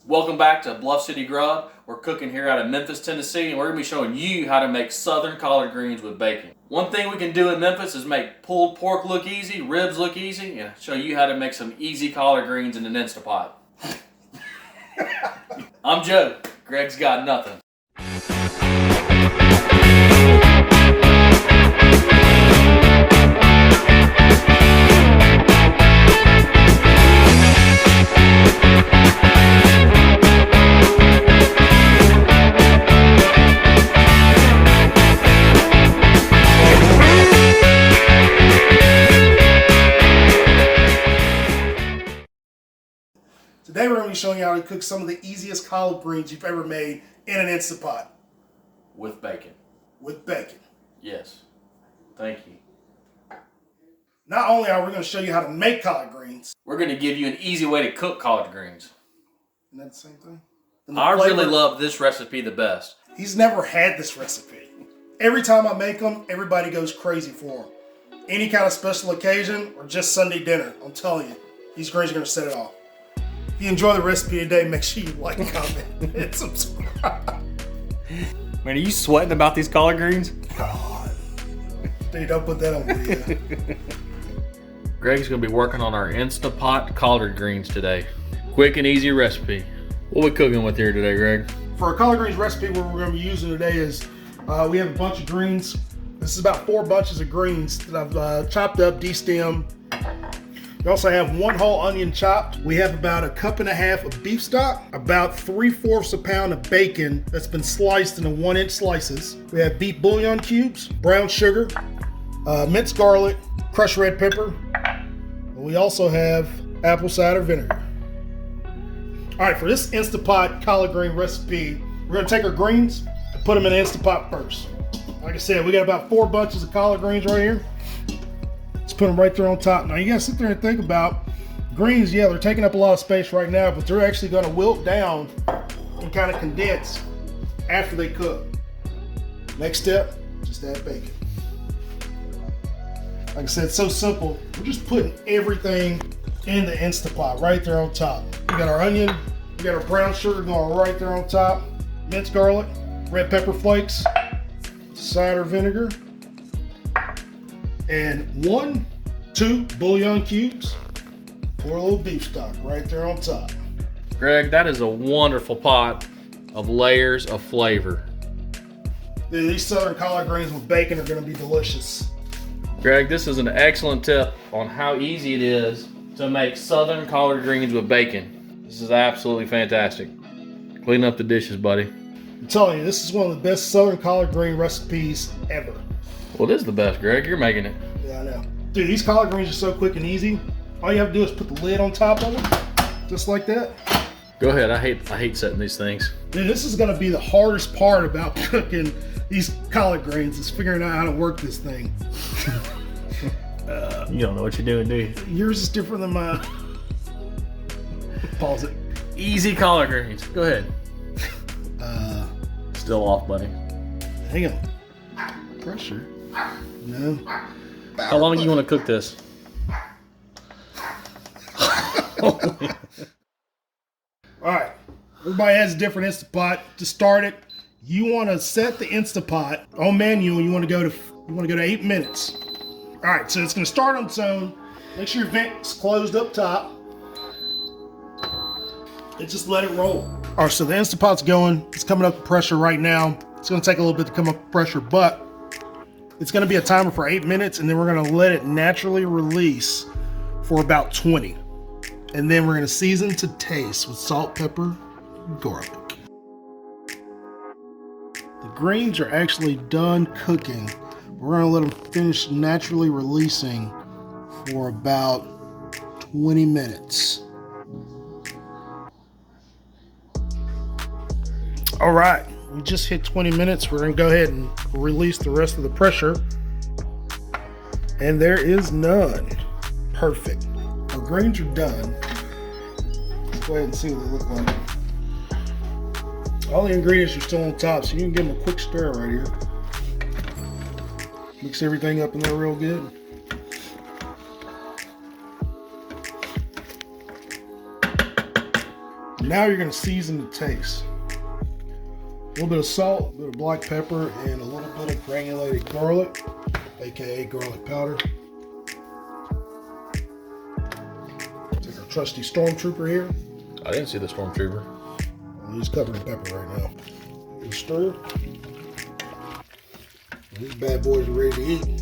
Welcome back to Bluff City Grub. We're cooking here out of Memphis, Tennessee, and we're going to be showing you how to make southern collard greens with bacon. One thing we can do in Memphis is make pulled pork look easy, ribs look easy, and show you how to make some easy collard greens in an Instapot. I'm Joe. Greg's got nothing. Today we're going to be showing you how to cook some of the easiest collard greens you've ever made in an Instapot. With bacon. With bacon. Yes. Thank you. Not only are we going to show you how to make collard greens. We're going to give you an easy way to cook collard greens. Isn't that the same thing? I really love this recipe the best. He's never had this recipe. Every time I make them, everybody goes crazy for them. Any kind of special occasion or just Sunday dinner, I'm telling you, these greens are going to set it off. If you enjoy the recipe today, make sure you like, comment, and subscribe. Man, are you sweating about these collard greens? God. Dude, don't put that on video. Greg's going to be working on our Instapot collard greens today. Quick and easy recipe. What are we cooking with here today, Greg? For our collard greens recipe, what we're going to be using today is we have a bunch of greens. This is about 4 bunches of greens that I've chopped up, de-stemmed. We also have 1 whole onion chopped. We have about 1.5 cups of beef stock, about 3/4 a pound of bacon that's been sliced into 1-inch slices. We have beef bouillon cubes, brown sugar, minced garlic, crushed red pepper. And we also have apple cider vinegar. All right, for this Instapot collard green recipe, we're gonna take our greens and put them in the Instapot first. Like I said, we got about 4 bunches of collard greens right here. Let's put them right there on top. Now you gotta sit there and think about greens. Yeah, they're taking up a lot of space right now, but they're actually gonna wilt down and kind of condense after they cook. Next step, just add bacon. Like I said, it's so simple. We're just putting everything in the Instapot right there on top. We got our onion, we got our brown sugar going right there on top, minced garlic, red pepper flakes, cider vinegar, and 2 bouillon cubes. Pour a little beef stock right there on top. Greg, that is a wonderful pot of layers of flavor. Dude, these southern collard greens with bacon are gonna be delicious. Greg, this is an excellent tip on how easy it is to make southern collard greens with bacon. This is absolutely fantastic. Clean up the dishes, buddy. I'm telling you, this is one of the best southern collard green recipes ever. Well, this is the best, Greg. You're making it. Yeah, I know. Dude, these collard greens are so quick and easy. All you have to do is put the lid on top of them, just like that. Go ahead. I hate setting these things. Dude, this is gonna be the hardest part about cooking these collard greens, is figuring out how to work this thing. You don't know what you're doing, do you? Yours is different than mine. Pause it. Easy collard greens. Go ahead. Still off, buddy. Hang on. Pressure. No. How long do you want to cook this? All right. Everybody has a different Instapot. To start it, you want to set the Instapot on manual. You want to go to 8 minutes. All right, so it's going to start on its own. Make sure your vent's closed up top. And just let it roll. All right, so the Instapot's going. It's coming up to pressure right now. It's going to take a little bit to come up to pressure, but it's going to be a timer for 8 minutes, and then we're going to let it naturally release for about 20. And then we're going to season to taste with salt, pepper, and garlic. The greens are actually done cooking. We're going to let them finish naturally releasing for about 20 minutes. All right, we just hit 20 minutes. We're going to go ahead and release the rest of the pressure. And there is none. Perfect. Our greens are done. Let's go ahead and see what they look like. All the ingredients are still on top, so you can give them a quick stir right here. Mix everything up in there real good. Now you're gonna season to taste. A little bit of salt, a bit of black pepper, and a little bit of granulated garlic, aka garlic powder. Take our trusty stormtrooper here. I didn't see the stormtrooper. Well, he's covered in pepper right now. You stir. These bad boys are ready to eat.